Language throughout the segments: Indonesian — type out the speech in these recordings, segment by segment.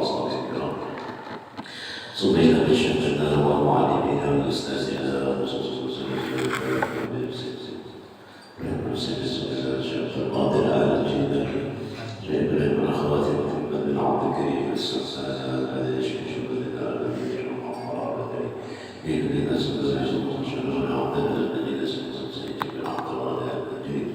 وأصحابه الكرام سمينا بشيخنا ومعلمنا وأستاذنا القادر على الجدال جايب من أخواتي محمد بن عبد الكريم السلسلة هذا يشفي شبه العالمين يقول لنا سلسلة شبه عبد الذي سلسلة بن عبد الله الجليل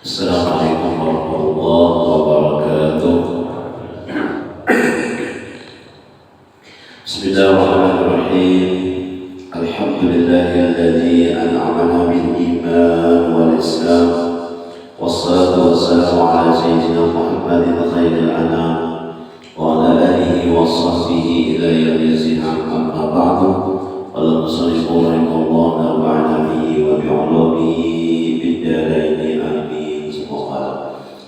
السلام عليكم ورحمة الله وبركاته. بسم الله الرحمن الرحيم. الحمد لله الذي أنعمنا بالإيمان والإسلام، والصلاة والسلام على سيدنا محمد خير الأنام وعلى آله وصحبه إلى يوم الزحام. أما بعد، قال المصنف رحمه الله ونفعنا به وبعلومه بالدارين آمين.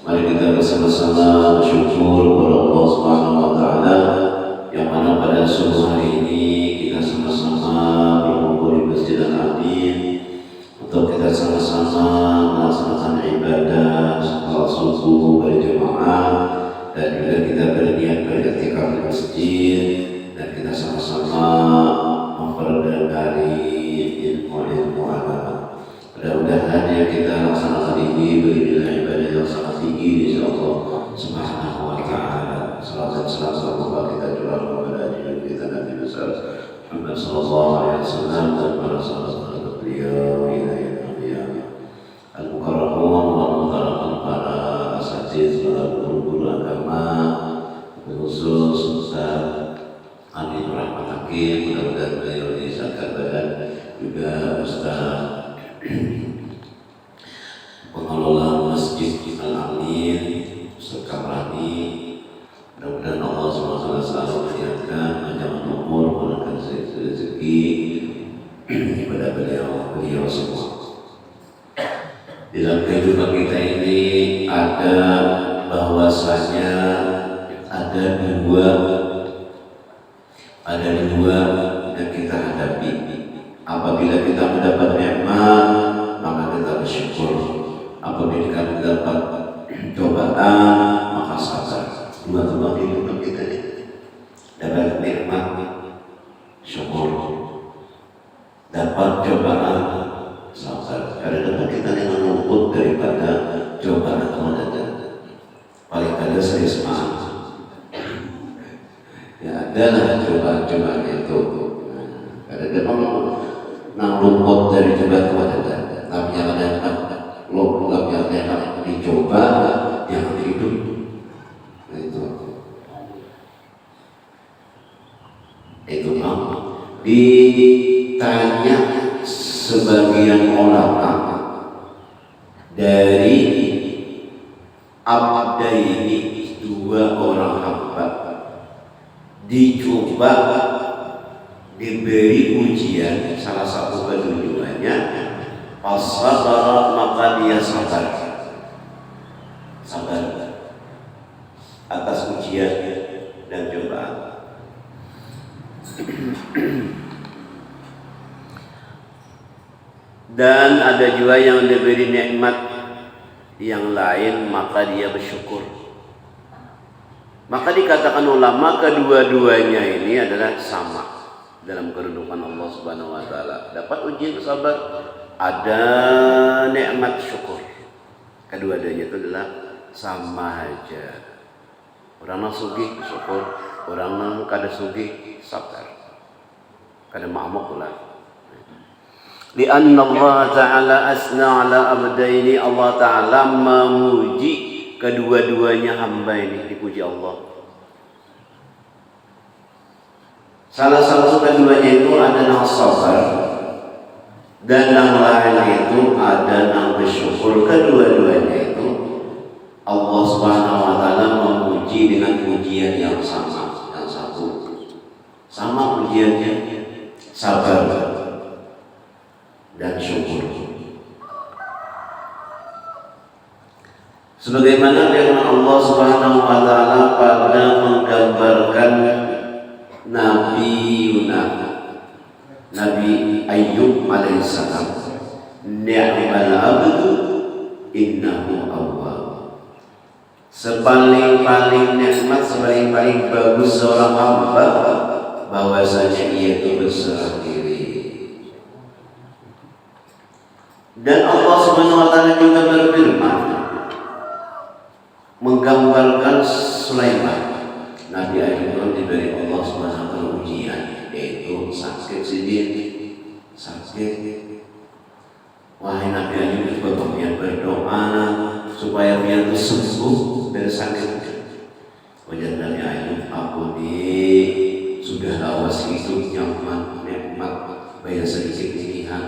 Mari kita bersama-sama bersyukur kepada Allah Subhanahu wa taala yang mana pada subuh hari ini kita sama-sama berkumpul di Masjid Al-Amin untuk kita sama-sama melaksanakan ibadah salat subuh berjamaah, dan juga kita berniat beriktikaf di masjid, dan kita sama-sama mempelajari ilmu agama. Mudah-mudahan yang kita laksanakan ini berilah ibadah yang sangat tinggi di Allah Subhanahu wa taala. Salam dan salam semoga kita curahkan kepada junjungan kita Nabi besar Muhammad sallallahu alaihi wasallam dan para sahabat beliau ila yaumil qiyamah. Al-mukarramun wa mukarraman para asatidz, para guru-guru agama, khusus Ustaz Amin Rahmat Hakim, mudah-mudahan beliau disangkat badan, juga Ustaz pengelola Masjid Al-Amin, Ustaz Kamrani, mudah-mudahan Allah SWT selalu mengingatkan panjang umur, murahkan rezeki kepada beliau semua. Dalam kehidupan kita ini ada bahwasanya ada dua yang kita hadapi. Apabila kita mendapat nikmat, maka kita bersyukur. Apabila kita mendapat cobaan, maka sabar. Dua-dua kehidupan kita ini dapat nikmat, syukur. Dapat cobaan, sabar. Kadang-kadang kita dengan luput daripada cobaan kemudian. Paling kada saya semangat. Ya, adalah cobaan-cobaan itu. Kadang-kadang nang luput dari coba kemudian. Tapi yang ada luput yang dicoba yang hidup itu ditanya sebagian orang dari abdaini, dua orang hamba dicoba, diberi ujian, salah satu kedudukannya as-sabar, maka dia sabar atas ujian dan cobaan. Dan ada juga yang diberi nikmat yang lain, maka dia bersyukur. Maka dikatakan ulama kedua-duanya ini adalah sama dalam kedudukan Allah Subhanahu wa taala. Dapat ujian sabar, ada nikmat syukur. Kedua-duanya itu adalah sama aja. Orang nang sugih syukur, orang nang kada sugih sabar. Kada ma'muk pula. Lianna Allah Ta'ala asna ala abdaini, Allah Ta'ala memuji kedua-duanya hamba ini, dipuji Allah. Salah satu keduanya itu ada yang sabar dan yang lain itu ada yang bersyukur. Kedua-duanya itu Allah Subhanahu wa taala memuji dengan pujian yang sama, yang satu. Sama pujiannya, sabar dan syukur. Sebagaimana firman Allah Subhanahu wa taala pada menggambarkan Nabi Ayyub alaihissalam, ni'mal abdu innahu awwab. Sepaling-paling nikmat, sepaling-paling bagus seorang hamba bahwasanya ia itu berserah diri. Dan Allah Subhanahu wa taala juga berfirman menggambarkan Sulaiman. Nabi Ayyub diberi Allah Subhanahu wa taala ujian, yaitu sakit sidin, sakit. Wahai Nabi Ayyub, banyak berdoa supaya dia itu sembuh dari sakit. Wajar Nabi Ayyub, aku sudah lawas hidup nyaman, nikmat, bayar sedikit pilihan.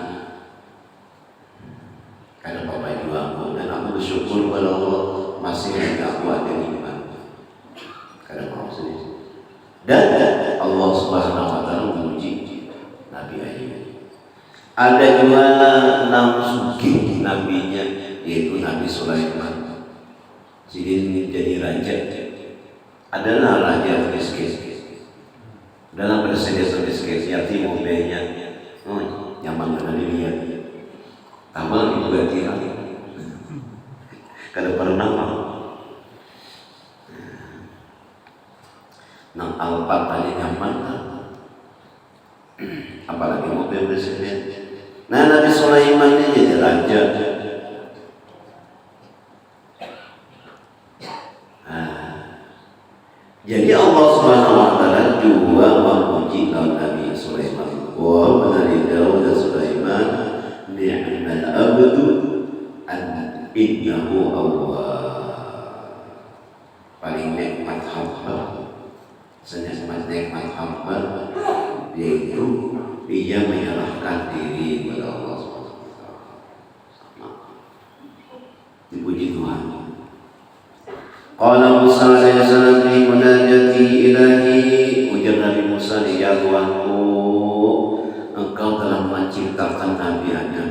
Karena Bapak Ibu aku dan aku bersyukur kepada Allah masih ada aku ada iman. Karena mau sedih. Dan Allah Subhanahu wa taala memuji Nabi Ayyub. Ada juga enam sugih nabinya, yaitu Nabi Sulaiman. Jadi menjadi raja. Adalah raja miskin. Dalam bersedia miskin, yatim mobilnya, nyaman dengan dirinya. Tamal itu ganti lagi. Kada pernah mau. Nang Alphard tadi nyaman, apalagi mobil presiden. Nah, Nabi Sulaiman ini jadi raja. Jadi Allah Subhanahu wa taala juga memuji Nabi Sulaiman. Wa man Daud Sulaiman ni'mal abdu innahu awwab. Paling nikmat hamba, senikmat nikmat hamba, yaitu dia menyerahkan diri kepada Allah Subhanahu wa taala. Dipuji Tuhan. Qala Musa alaihi salam fi munajati ilahi, ujar Nabi Musa, ya Tuhanku, Engkau telah menciptakan Nabi Adam.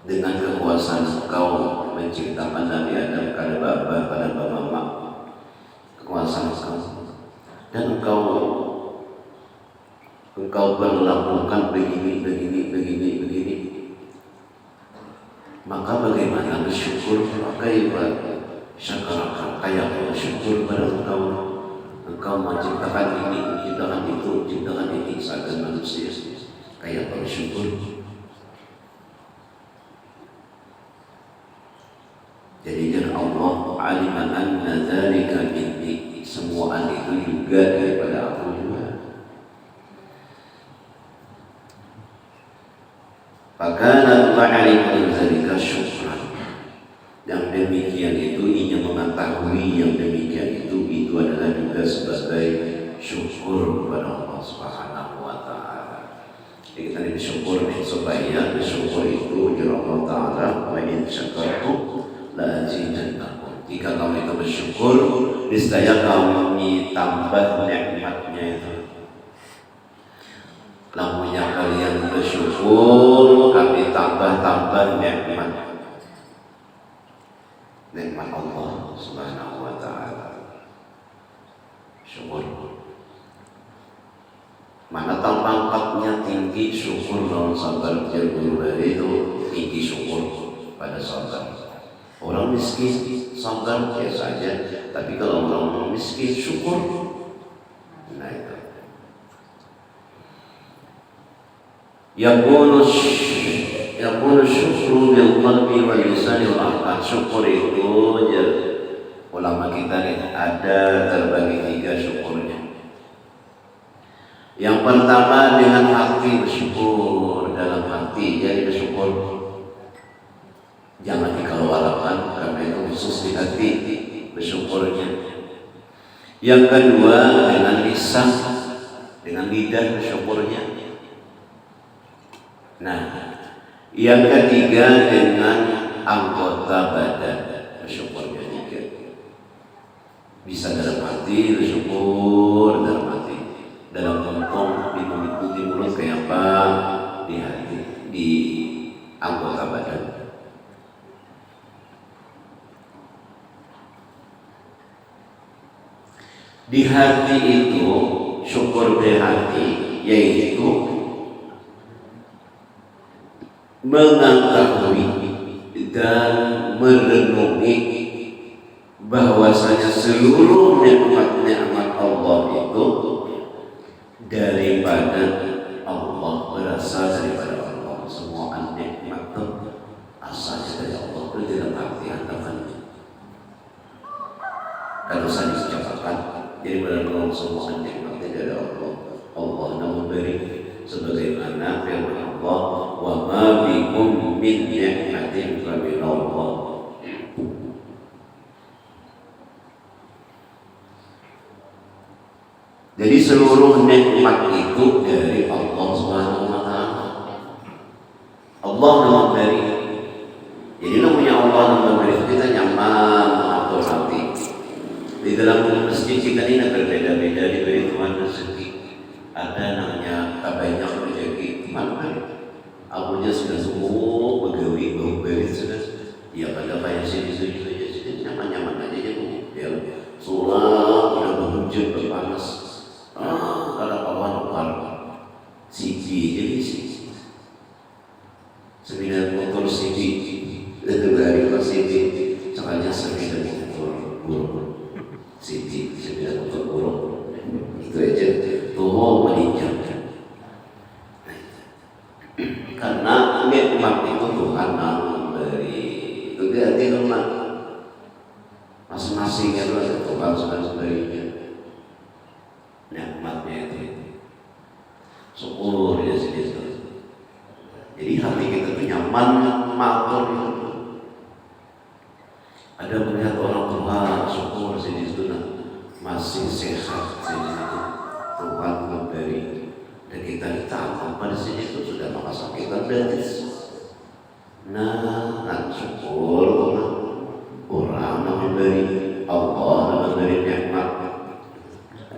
Dengan kekuasaan Engkau menciptakan Nabi Adam pada bapa, pada mama. Kekuasaan Engkau. Dan Engkau berlakukan begini. Maka bagaimana bersyukur? Maka ibadah syakarakan, kayak bersyukur pada Engkau menciptakan ini, menciptakan itu, menciptakan ini seakan manusia, kayak bersyukur. Jadi jangan Allah aliman anna dzalika minni, semua itu juga daripada aku juga. Fakana ma'aliman dzalika syukran. Yang demikian itu ingin mengetahui yang demikian itu adalah juga sebagai syukur kepada Allah Subhanahu wa taala. Jadi kita bersyukur supaya bersyukur itu ujar Allah taala, wa in syakartum la azidannakum. Jika kamu itu bersyukur, niscaya kami tambah nikmatnya itu. Lamunya kalian bersyukur, kami tambah nikmat. Nikmat Allah Subhanahu wa taala. Syukur. Mana tahu pangkatnya tinggi syukur dalam sabar guru itu tinggi syukur pada sabar. Orang miskin sabar biasa saja, tapi kalau orang miskin syukur, nah itu. Yakunu syukru bil qalbi wal lisan wal aqal. Syukur itu ulama kita ada terbagi 3 syukurnya. Yang pertama dengan hati bersyukur, dalam hati jadi bersyukur. Jangan dikeluarkan karena itu khusus di hati bersyukurnya. Yang kedua dengan lisan dengan lidah syukurnya. Nah, yang ketiga dengan anggota badan bersyukurnya juga. Bisa dalam hati bersyukur, dalam hati, dalam kantong, di mulut kayak apa, di hati, di anggota badan. Di hati itu syukur di hati yaitu mengetahui dan merenungi bahwasanya seluruh nikmat-nikmat Allah itu daripada Allah, berasal daripada Allah. Semua nikmat itu asalnya dari Allah. Itu dalam arti hadapan. Kalau saya ucapkan, jadi benar-benar semua nikmatnya dari Allah. Allah memberi sebagaimana firman Allah, wa ma bikum min ni'matin fa min Allah. Jadi seluruh nikmat itu dari Allah Subhanahu wa taala. Allah memberi. Jadi namanya Allah memberi, kita nyaman mengatur hati. Di dalam masjid kita ini berbeda-beda, diberi Tuhan rezeki. Ada namanya banyak rezeki, mana? Abunya sudah semua begawi, begawi sudah. Ya pada kayak sini nyaman-nyaman aja ya. Surah udah berhujan berpanas. Kalau kawan siji jadi siji. 9 motor siji, itu dari siji, sengaja 9 motor burung. Siji 9 motor burung. Itu aja. Tuh meningkat. Karena nikmat itu Tuhan memberi. Itu berarti nikmat. Masing-masing itu ada Tuhan sudah memberinya. Nikmatnya itu syukur ya situ. Jadi hati kita itu nyaman matur itu. Ada melihat orang tua syukur situ masih sehat situ. Tuhan memberi dan kita ditambah pada sini itu sudah maka sakit gratis. Nah, kan syukur orang memberi, Allah memberi nikmat.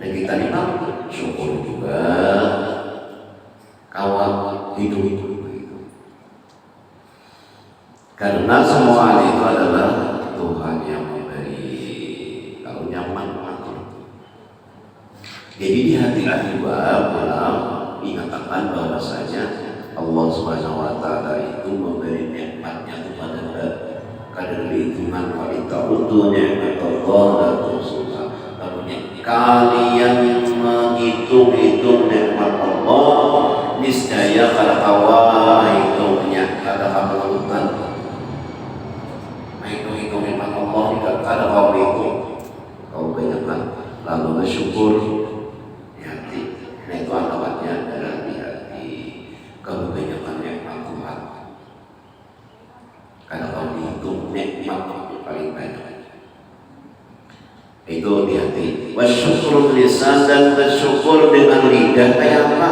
Dan kita nikmat syukur juga kawan hidup itu. Karena semua itu adalah Tuhan yang memberi. Kalau nyaman matur. Jadi di hati juga malam mengatakan bahwasanya Allah Subhanahu wa taala itu memberi nikmatnya kepada kadar hitungan wanita untuk nikmat Allah dan Rasulullah. Kalian menghitung-hitung nikmat Allah, niscaya kada kawa hitungnya, kada kawa hutan. Hitung-hitung nikmat Allah tidak kada kawa hitung. Kau banyakkan lalu bersyukur di hati. Nah itu alamatnya adalah di hati. Kau banyakkan nikmat Tuhan. Kada kawa dihitung nikmat yang paling banyak. Itu di hati. Wasyukur lisan, dan bersyukur dengan lidah kayak apa?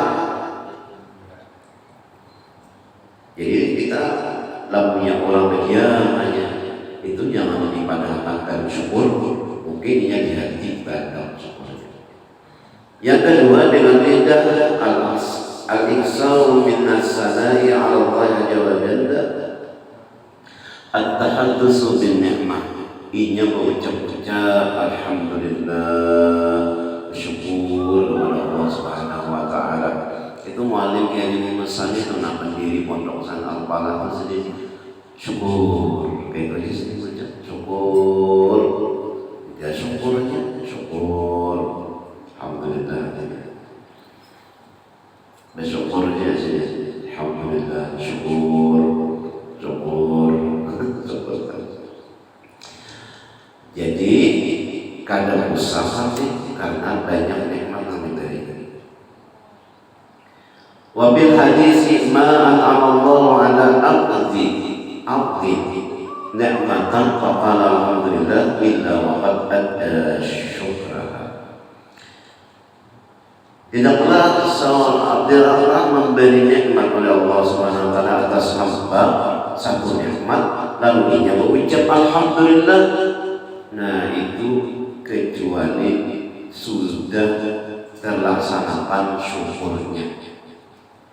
Jadi kita lamunya orang berdiam aja itu jangan dipadahkan syukur, mungkin dia di hati badal syukur. Yang kedua dengan lidah al-iksau min as-sana'i 'ala Allah jalla jalla, at-tahaddusu bin ni'mah. Inya mengucap-ucap alhamdulillah, syukur kepada Allah Subhanahu wa taala. Itu mualim yang memesan itu nak pendiri pondok pesantren Al-Falah sendiri. Syukur, kayak gitu sih mengucap syukur. Ya syukurnya, syukur. Alhamdulillah. Bersyukurnya sih. Alhamdulillah, syukur. Syukur. Syukur. Jadi kadang usaha sih karena banyak nikmat yang diberi. Wabil hadis ma an'amallahu ala abdi ni'matan faqala alhamdulillah illa waqad adda syukraha. Tidaklah seorang Abdullah memberi nikmat oleh Allah Subhanahu wa taala atas hamba satu nikmat, lalu ia berucap alhamdulillah. Nah, itu kecuali sudah terlaksanakan syukurnya.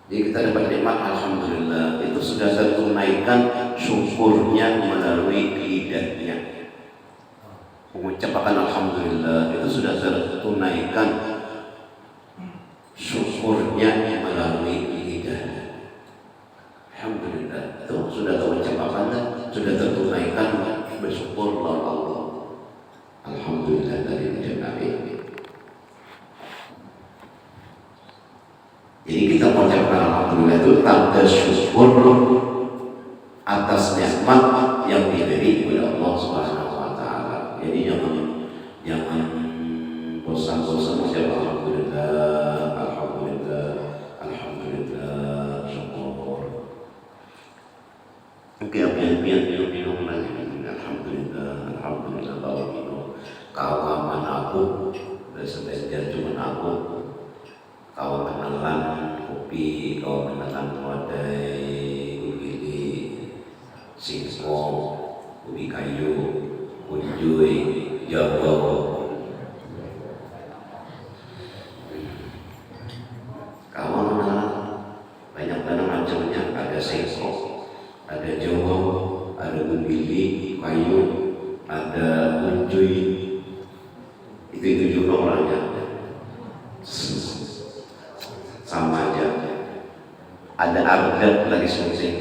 Jadi kita dapat nikmat alhamdulillah, itu sudah tertunaikan syukurnya melalui lidahnya. Mengucapkan alhamdulillah itu sudah tertunaikan syukurnya melalui lidah. Alhamdulillah itu sudah terucapkan, sudah tertunaikan bersyukur kepada Allah. Alhamdulillah dari jannah. Jadi kita mengucapkan alhamdulillah itu tanda syukur atas nikmat yang diberi oleh Allah Subhanahu wa taala. Jadi jangan bosan-bosan mengucap alhamdulillah, alhamdulillah, alhamdulillah, syukur. Oke, minum lagi. Alhamdulillah, alhamdulillah kalau minum. Kawaman aku, sebenarnya cuma aku. Kau menelan kopi, kau menelan wadai, kopi di singkong, kopi kayu, kunjui, jago. Kau menelan banyak macamnya, ada singkong, ada jago, ada kunjui, kayu, ada kunjui. Itu juga orangnya. Sama aja. Ada ardet lagi sunting.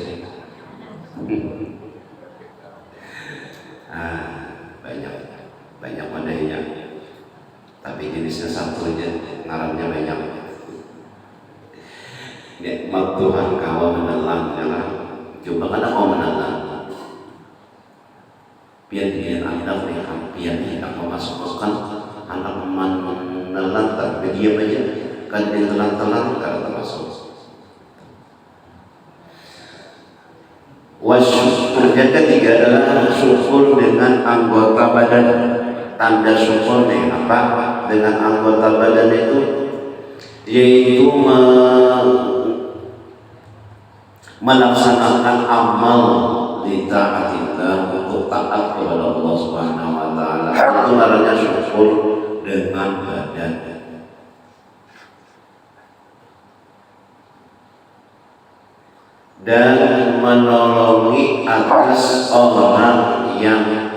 Banyak wadahnya. Tapi jenisnya satu aja, ngarannya banyak. Nikmat Tuhan kau menelan. Coba kan kau menelan. Pian anak nih, pian hendak memasukkan anak menelan, tapi diam aja. Kan dia telan-telan karena termasuk. Wasyukur yang ketiga adalah syukur dengan anggota badan. Tanda syukur dengan apa? Dengan anggota badan itu yaitu melaksanakan amal di taatillah, untuk taat kepada Allah Subhanahu wa taala. Itu namanya syukur dengan badan. Dan menolongi atas orang yang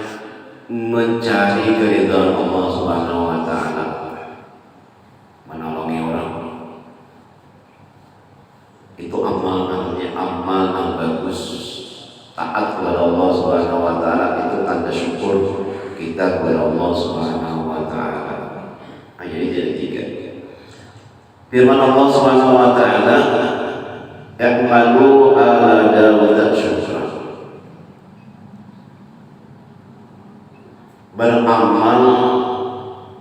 mencari keridhaan Allah Subhanahu wa taala. Menolongi orang itu amal, namanya amal yang bagus. Taat kepada Allah Subhanahu wa taala itu tanda syukur kita kepada Allah Subhanahu wa taala. Jadi tiga. Firman Allah Subhanahu wa taala, "I'malu ala Dawud syukra." Beramal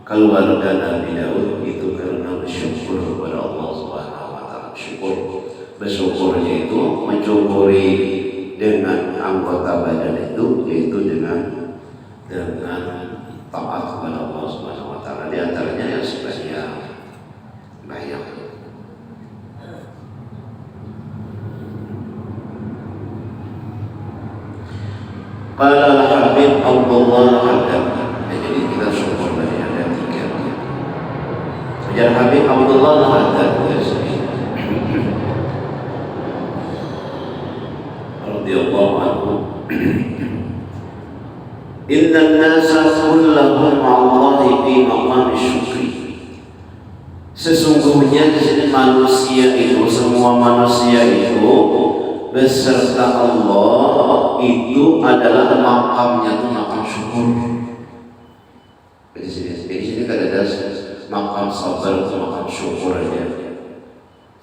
keluarga Nabi Daud itu karena bersyukur kepada Allah Subhanahu wa taala. Bersyukurnya itu mencukuri dengan anggota badan itu, yaitu dengan taat kepada Allah Subhanahu wa taala. Di antaranya yang sebanyak banyak. Qala al-Habib Abdullah Haddad. Jadi kita syukur dari ada tiga. Ujar Habib Abdullah Haddad radhiyallahu anhu, "Inna an-nasa kullahum 'allahi fi maqam syukri." Sesungguhnya di sini manusia itu, semua manusia itu beserta Allah itu adalah makamnya, itu makam syukur. Di sini kan ada makam sabar, itu makam syukur aja.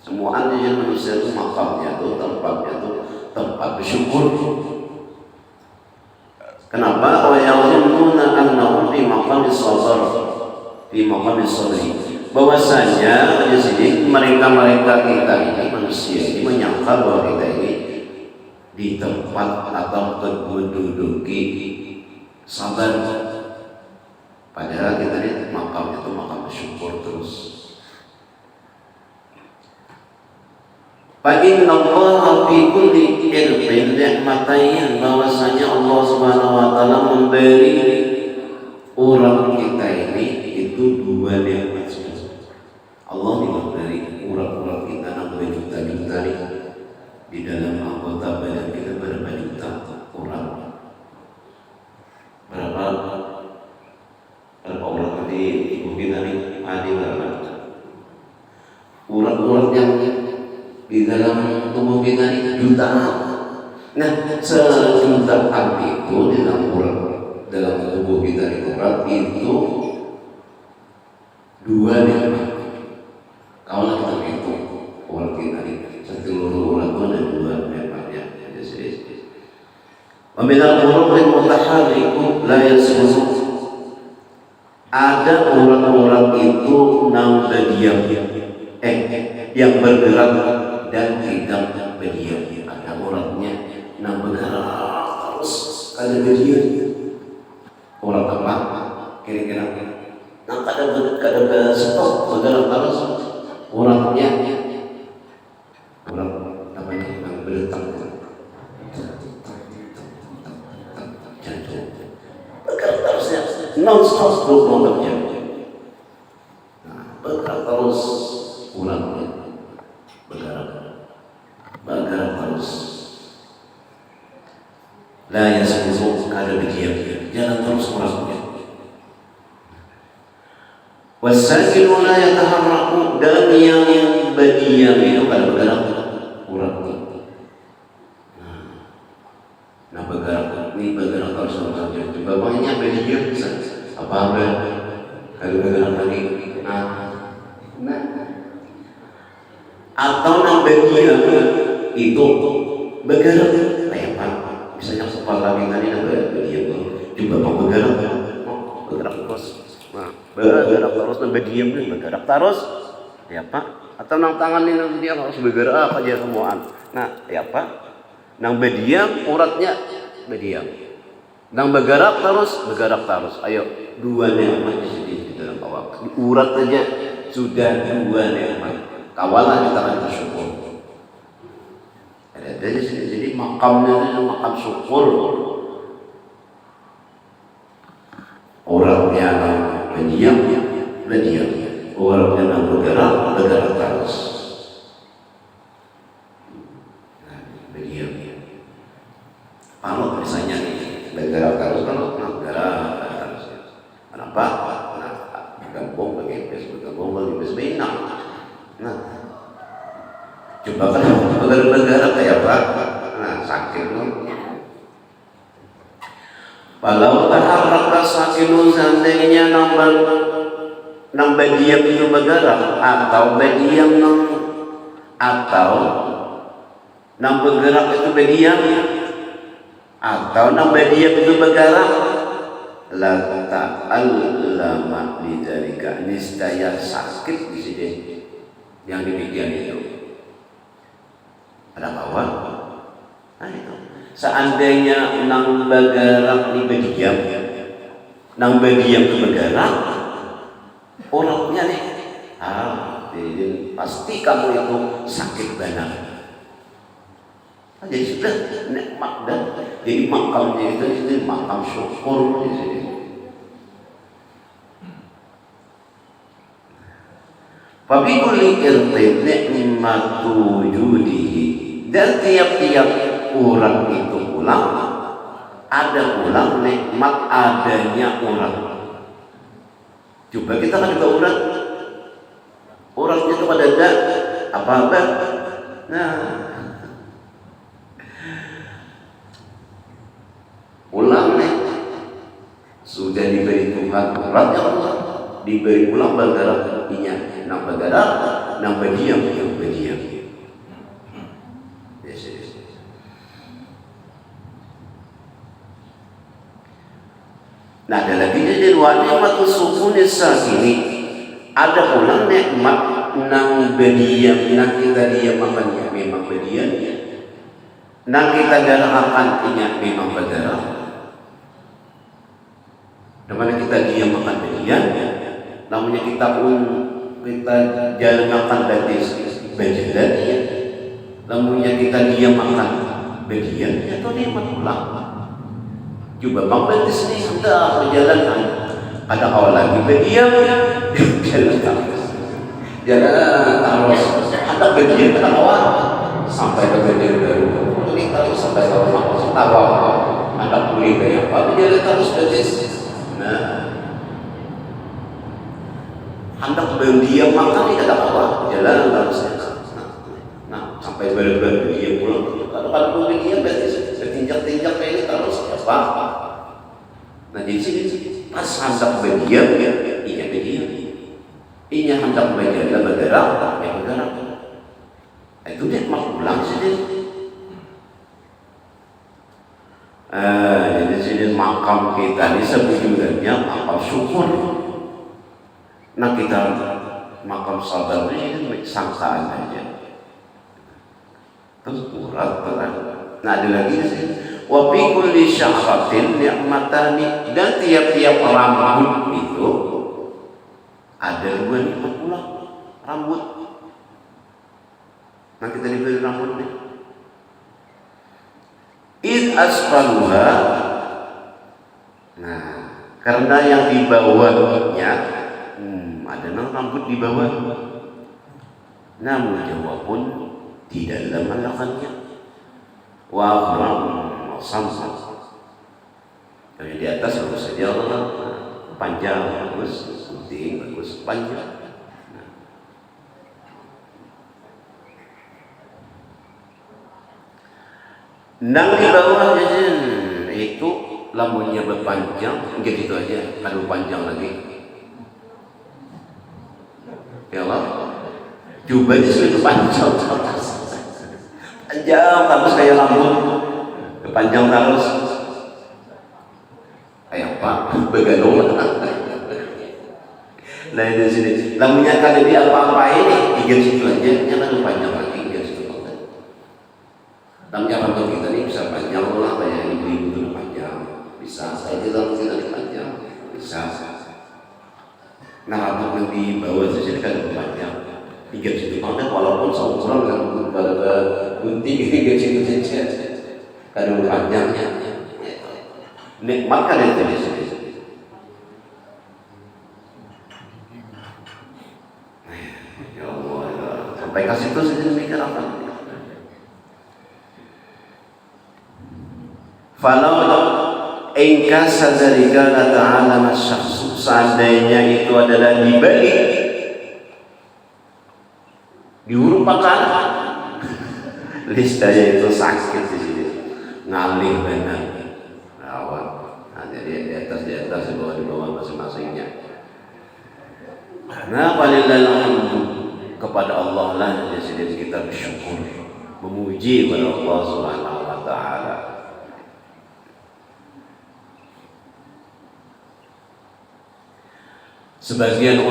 Semua manusia itu makamnya itu, tempatnya itu tempat bersyukur. Kenapa? Wa ya'lamuna annahum fi maqam sabar, fi maqam sabri. Bahwasanya di sini mereka kita ini manusia ini menyangka bahwa kita ini di tempat atau menduduki sabar, padahal kita ini makamnya itu makam bersyukur terus. Fa inna Allah fi kulli irfin ni'matain, bahwasanya Allah Subhanahu wa taala memberi orang kita ini itu dua nikmat. Allah memberi urat-urat kita 60 juta di dalam anggota badan kita berapa juta urat? Berapa urat di tubuh kita ini? Ada berapa? Urat-urat yang di dalam tubuh kita ini jutaan. Nah, sejutaan itu di dalam tubuh kita itu urat itu dua nikmat. Kalau kita hitung urat kita ini seluruh urat itu ada dua nikmatnya. Wa minal urul mutaharriku la yasbutu. Ada urat-urat itu nambah diam, yang bergerak dan tidak berdiam. Ada uratnya yang bergerak terus, ada berdiam. Urat apa? Kira-kira. Nah, kadang stop bergerak terus. Uratnya, urat apa nih yang berdetak? Jantung. Bergerak terusnya, non-stop 24 jam. Nah, bergerak terus uratnya. Bergerak terus. La yasbutu, kada berdiam, jangan terus uratnya. Wasakinu la yataharraku, dan yang berdiam itu kada bergerak uratnya. Nah bergerak, ini bergerak terus uratnya. Bapaknya berdiam bisa apa kalau bergerak lagi. Atau nambah dia itu bergerak kayak apa? Misalnya kepala kita ini nambah dia coba mau bergerak terus, nah bergerak terus nambah diam nih bergerak terus, ya Pak? Atau nang tangan ini dia harus bergerak aja semuaan. Nah ya Pak? Nang berdiam uratnya berdiam, nang bergerak terus. Ayo dua nikmat di dalam awak. Urat aja sudah dua nikmat. Kawalan kita akan bersyukur. Ada di sini, jadi makamnya itu makam syukur. Orangnya berdiam. Orangnya bergerak terus. Berdiam. Kalau misalnya bergerak terus, bergerak terus. Kenapa? Bergabung bagi benar. Nah, coba kan bergerak kayak apa? Nah, sakit loh. Kalau taharraka sakinu, seandainya nambah diam itu bergerak, atau berdiam atau nambah bergerak itu berdiam, atau nambah diam itu bergerak, la ta'allama lidzalika, niscaya sakit di sini. Yang demikian itu ada kawan. Nah itu seandainya nang bergerak di berdiam, nang berdiam ke bergerak, orangnya nih jadi pasti kamu itu sakit benar. Jadi sudah nikmat dan jadi makamnya itu makam syukur di sini. Fabikuli irtib nikmatu wujudihi, dan tiap-tiap orang itu pulang ada pulang nikmat adanya orang. Coba kita kan juga orangnya kepada apa? Nah, pulang nih sudah diberi Tuhan uratnya Allah, diberi pulang bergerak inya. Nang bergerak, nang berdiam, yang berdiam. Yes. Nah, ada lagi jadi nikmat sukuni sakini. Ada pula nikmat nang berdiam, nang kita diam amannya memang berdiam. Nang kita gerakan inya memang bergerak. Dimana kita diam akan berdiam, namanya kita jalan makan dari berjalan ya. Lamunnya kita diam makan berdiam atau nikmat pulang. Coba bang betis nih sudah perjalanan. Ada awal lagi berdiam jalan terus. Jalan terus. Ada berdiam ada awal sampai ke berdiam baru. Ini kalau sampai ke rumah awal ada pulih kayak apa jalan terus betis. Nah, hendak berdiam makan ini ada awal jalan terus. Sampai benar-benar dia pulang. Kalau dia berarti bertinjak-tinjak kayak ini terus apa? Nah jadi sini pas hendak berdiam, iya berdiam. Iya hendak berjalan bergerak, ya bergerak. Itu dia mau pulang sini. Jadi sini makam kita ini sebenarnya makam syukur. Nah kita makam sabar ini sangkaan aja. Terus urat terang. Nah ada lagi di sini. Wa fi kulli sya'ratin ni'matani, dan tiap-tiap rambut itu ada dua nikmat pula. Rambut. Nah kita diberi rambut nih. Id asfaluha. Nah karena yang di bawahnya ada rambut di bawah. Namun jawabun di dalam alakannya wa akram samsa. Yang di atas bagus saja Allah, panjang bagus, putih bagus, panjang. Nang di bawah itu lamunnya berpanjang, gitu aja, kalau panjang lagi. Ya Allah, coba disuruh panjang terus. Panjang terus kayak rambut, panjang terus kayak apa? Begadong. Nah di sini, lamunya kalau dia apa ini, tiga situ aja, jangan panjang lagi, tiga situ. Lamunya rambut kita ini bisa panjang lah, kayak ibu-ibu itu panjang, bisa. Saya tidak kita panjang, bisa. Nah rambut yang di bawah itu sini kan panjang. Tiga situ pandang walaupun seumuran dengan pada gunting tiga situ saja kadang panjangnya nikmat kan itu di sini. Ya Allah, sampai kasih itu saja mikir apa? Falau engkau sadarika la ta'ala masyarakat, seandainya itu adalah dibalik di huruf pangkalan, listanya itu sakit di sini, ngalih benar, awal. Nah, jadi di atas di bawah masing-masingnya. Nah, walillahilhamdu, kepada Allah lah di sini kita bersyukur, memuji kepada Allah Subhanahu wa taala. Sebagian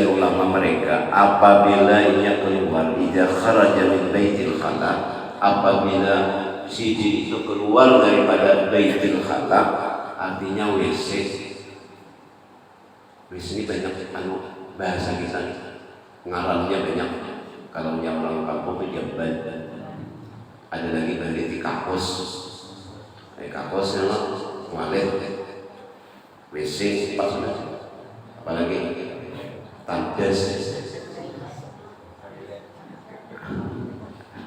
ulama mereka apabila ia keluar idza kharaja min baitil khala, apabila si jin itu keluar daripada baitil khala, artinya WC. WC ini banyak bahasa kita ngarannya banyak. Kalau yang orang kampung itu jamban, ada lagi berarti kakus, kakusnya toilet, WC pas sudah, apalagi tandas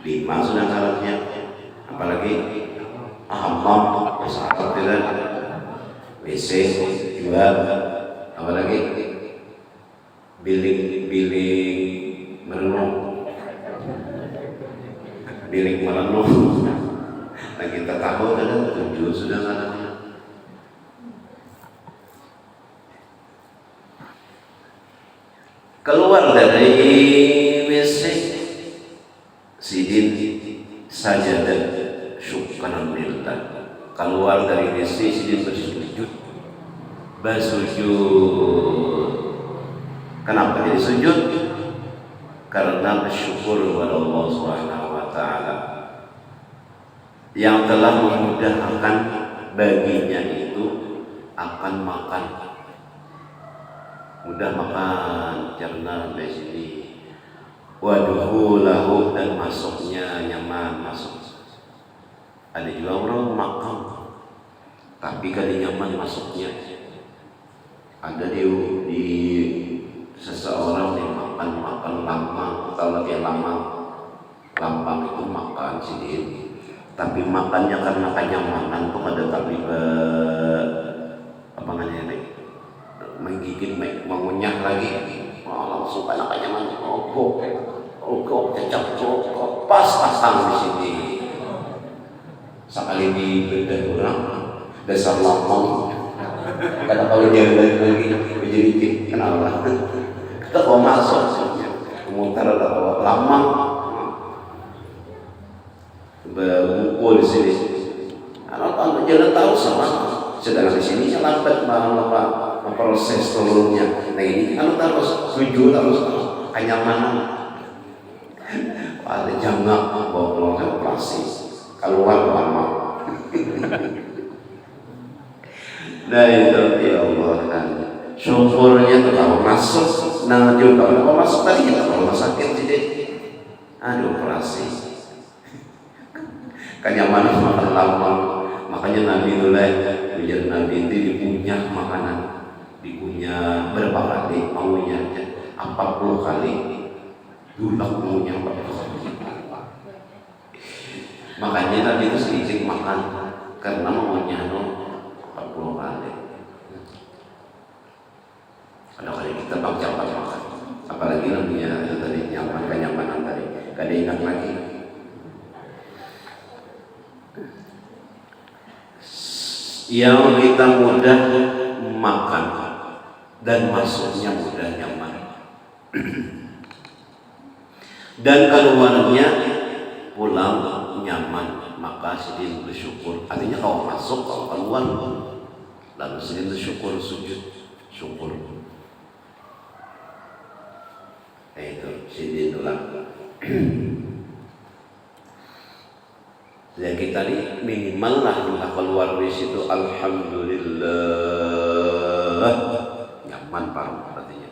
5 sudah syaratnya, apalagi hammam syarat tidak, WC 2, apalagi bilik merenung. Nah kita tahu ada 7 sudah syaratnya. Keluar dari WC sidin sajadah syukran lillah. Keluar dari WC sidin bersujud. Kenapa jadi sujud? Karena bersyukur kepada Allah Subhanahu wa taala yang telah memudahkan baginya itu akan makan. Mudah makan, cerna di sini. Waduhulahu, dan masuknya nyaman, masuk. Ada juga orang makan tapi kali nyaman masuknya. Ada di seseorang yang makan lama, atau lagi lama lambang itu makan sidin, tapi makannya karena kenyamanan tuh ada tapi apa namanya nih, menggigit, mengunyah lagi, langsung karena kenyaman, ogok, kecap, pas pasang di sini. Sekali di bedah orang dasar lambang, kata kalau dia lagi menjadi kenapa? Kita kok masuk, kemudian ada lambang berbuku di sini. Kalau jalan tahu sama, sedangkan di sini lambat memproses turunnya. Nah ini kan harus tujuh, harus kenyamanan. Ada jangan bawa operasi keluar lama. Nah itu ya Allah, syukurnya tuh kalau masuk, nah juga kalau masuk tadi kita kalau sakit jadi ada operasi. Kenyamanan makan lama, makanya Nabi itu ujar Nabi itu dikunyah makanan, dikunyah berapa kali maunya, 40 kali, dulak maunya 40 kali. Makanya Nabi itu sedikit makan karena maunya 40 kali. Ada kali kita cepat makan, apalagi namanya tadi nyaman, kenyamanan tadi, gak ada ingat lagi. Yang kita mudah makan dan masuknya mudah, nyaman, dan keluarnya pulang nyaman, maka sedih bersyukur. Artinya kalau masuk, kalau keluar, lalu sedih bersyukur, sujud syukur. Itu sedih tulang. Dan kita ini minimal lah keluar dari situ alhamdulillah, nyaman paruh artinya.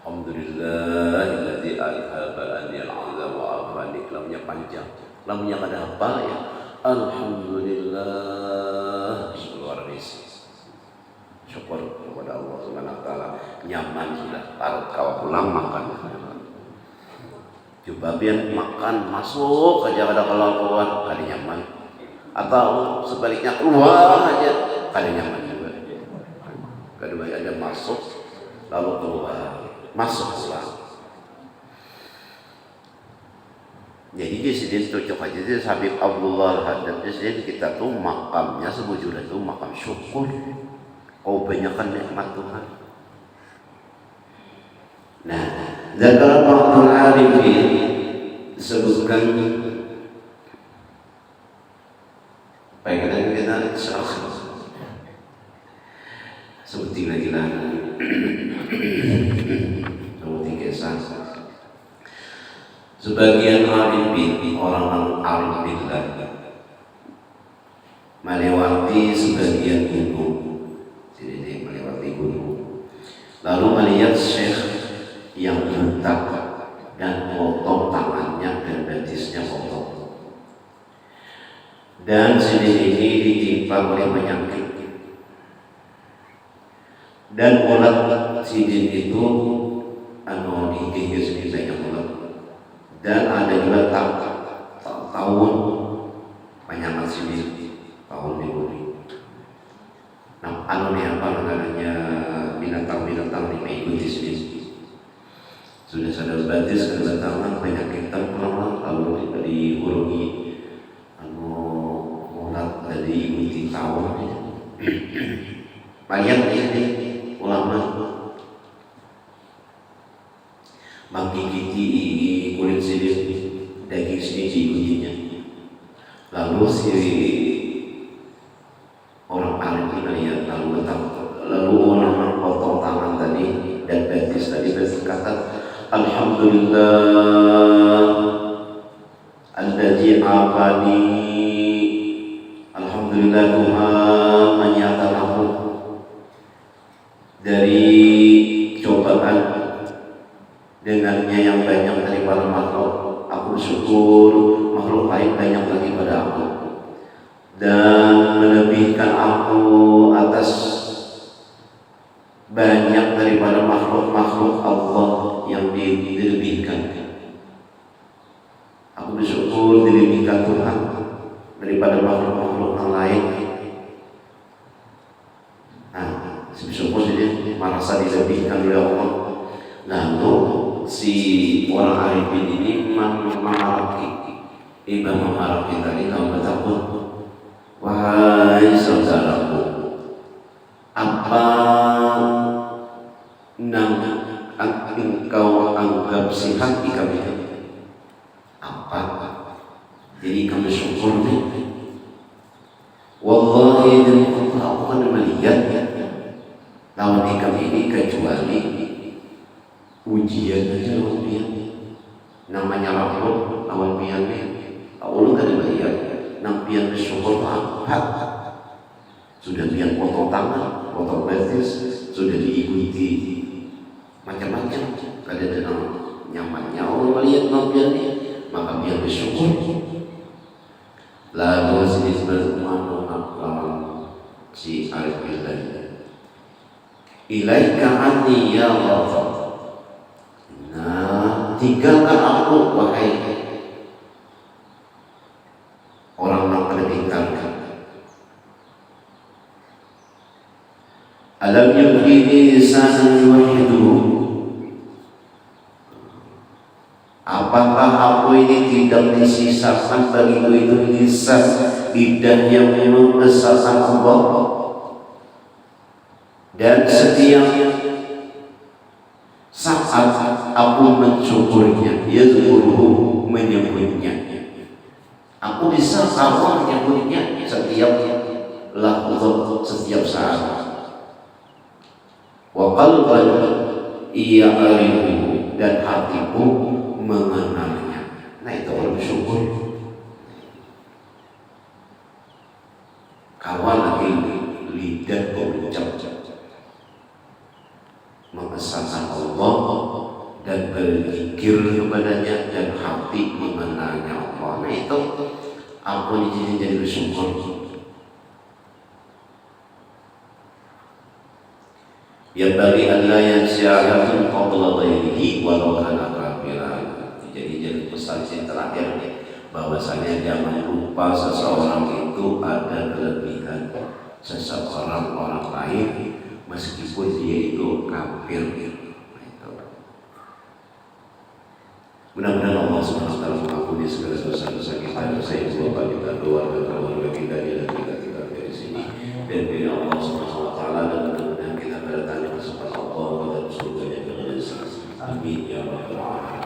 Alhamdulillahilladzi azhaba anni al-'adza wa afani, lamnya panjang. Lamnya kada apa ya? Alhamdulillah, luar biasa. Syukur kepada Allah Subhanahu wa taala, nyaman sudah taruh kau pulang makan. Coba biar makan masuk aja kada keluar kada nyaman, atau sebaliknya keluar aja kada nyaman juga. Kedua ada masuk lalu keluar, masuk pulang. Jadi di sini cocok aja sih Habib Abdullah Al-Haddad. Di sini kita tuh makamnya sebujurnya itu makam syukur. Kau banyakkan nikmat Tuhan. Nah, zakar ba'dul arifin disebutkan pengen kita seperti lagi seperti kisah sebagian arifin, orang-orang arif billah melewati sebagian gunung, jadi melewati gunung, lalu melihat syekh yang buta dan potong tangannya dan betisnya potong, dan sidin ini ditimpa oleh penyakit, dan ulat sidin itu digigit sedikitnya ulat, dan ada juga tahun penyakit sidin tahun diburi. Nah ini apa namanya, binatang-binatang yang mengikuti sidin sudah sadar batis kedatangan penyakitan perang, lalu dihurungi ulat dari ikuti tahun. Banyak ini ulama menggigiti kulit sidin, daging sidin diikutinya. Lalu si orang alim ini lihat, lalu orang memotong tangan tadi dan betis tadi berkata, alhamdulillah alladzi afani, alhamdulillah Tuhan menyatakan aku dari cobaan dengannya yang banyak daripada daripada makhluk. Aku bersyukur makhluk lain banyak lagi pada aku dan melebihkan aku atas banyak daripada makhluk-makhluk Allah yang dilebihkan. Aku bersyukur dilebihkan Tuhan daripada makhluk-makhluk yang lain. Bersyukur jadi merasa dilebihkan oleh Allah. Lalu si orang arifin ini memaraki tadi kamu bertakwa. Wahai saudaraku, apa yang engkau anggap si hati kami? Apa? Jadi kami syukur nih. Wallahi dan aku kan melihat lawan kami ini kecuali ujian aja lawan pian. Namanya rapor lawan pian nih. Allah kan melihat nang pian bersyukur apa? Sudah pian potong tangan, potong betis, sudah diikuti macam-macam. Kada ada nyamannya Allah melihat nang pian nih, maka pian bersyukur. Lalu sini bermakna lawan si Arif Billah. Ilaika anni ya Allah. Nah, tinggalkan aku wahai orang yang pada tinggalkan. Alam yukini lisanan yuwahiduhu. Apakah aku ini tidak disisakan bagiku itu lisan lidah yang membesarkan Allah? Dan setiap saat aku mensyukurnya, yazkuruhu, menyebutnya. Aku bisa Allah menyebutnya setiap lahzat, setiap saat. Wa qalban ya'rifu, dan hatiku mengenalnya. Nah itu orang bersyukur. Kawan lagi lidah berucap mengesahkan Allah dan berzikir kepadanya dan hati mengenalnya Allah. Nah itu aku jadi bersyukur. Yang bagi Allah yang syaratun qabla ghairihi walau kana kafiran. Jadi pesan yang terakhir bahwasanya jangan lupa seseorang itu ada kelebihan seseorang orang lain meskipun dia itu kafir. Mudah-mudahan Allah SWT mengampuni segala dosa-dosa kita, dosa yang lupa kita, keluarga kita, dan kita dari sini. Dan bila Allah SWT dan mudah-mudahan kita bertanya kepada Allah pada surganya dengan Amin ya Rabbal Alamin.